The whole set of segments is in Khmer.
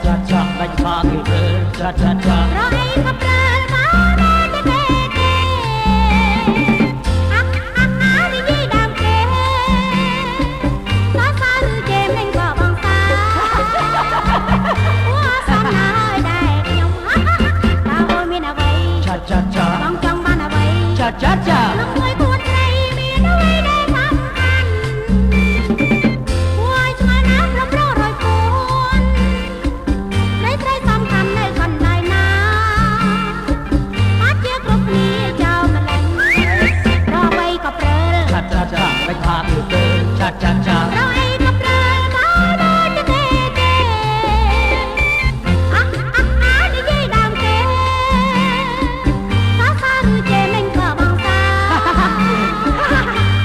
ចាចាបាច់ថាគេទៅចាចាចារអីក៏ប្រើមកដល់ទេអានិយាយដើមគេសាសាឬគេមិនក៏បងសាអូសំណាយដែរខ្ញុំតើអូនមានអ្វីចាចាចាបងចង់បានអ្វីចាចាចានឹងមួយគួនត្រីមានអ្វីដែលសំខាន់មួយឆ្ងាយណាស់ប្រប្ររយពួនត្រីសំខាន់នៅកន្លែងណាអាចជាគ្រប់គ្នាចោលម្លេះរកអ្វីក៏ព្រើលចាចាចាបាច់ថាគេទៅចាចាចារកអីក៏ព្រើលមកដល់ទេនិយាយដើមគេសាសាឬគេមិនក៏បងសា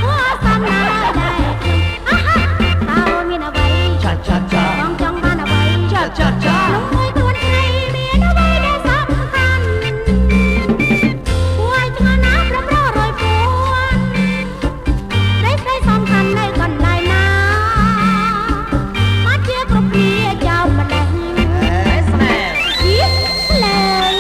អូសំណាយដែរខ្ញុំតើអូនមានអ្វីចាចាចា បងចង់បានអ្វីចាចាចាក្នុងមួយខ្លួនត្រីមានអ្វីដែលសំខាន់មួយឆ្ងាយណាស់ប្រប្ររយពួនត្រីសំខាន់នៅកន្លែងណាមកជាគ្រប់គ្នាចោលម្លេះស្នេហ៍យីលេង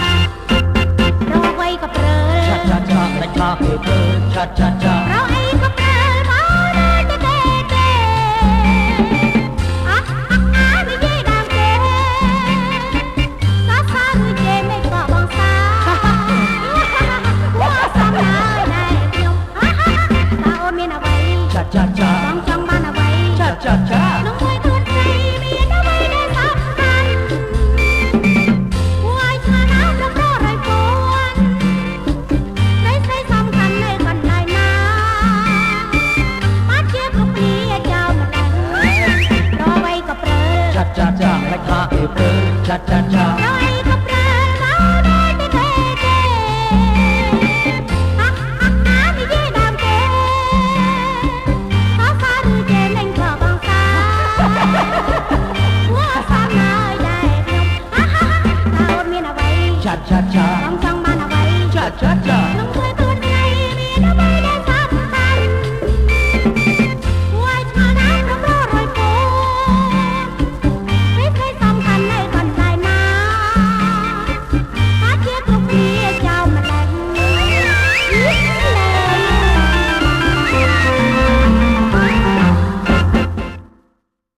រកអ្វីក៏ព្រើល ចាចាចាបាច់ថាគេទៅចាចាចា រកអីក៏ព្រើលមកដល់ទេនិយាយដើមគេសាសាឬគេមិនក៏បងសាអូសំណាយដែរខ្ញុំតើអូនមានអ្វី ចាចាចា បងចង់បានអ្វី ចាចាចា ក្នុងមួយខ្លួនត្រីមានអ្វីដែលសំខាន់មួយឆ្ងាយណាស់ប្រប្ររយពួនត្រីសំខាន់នៅកន្លែងណាមកជាគ្រប់គ្នាចោលម្លេះរកអ្វីក៏ព្រើល ចាចាចាបាច់ថាគេទៅចាចាចា រកអីក៏ព្រើលមកដល់ទេនិយាយដើមគេសាសាឬគេមិនក៏បងសាអូសំណាយដែរខ្ញុំតើអូនមានអ្វីចាចាចា បងចង់បានអ្វីចាចាចា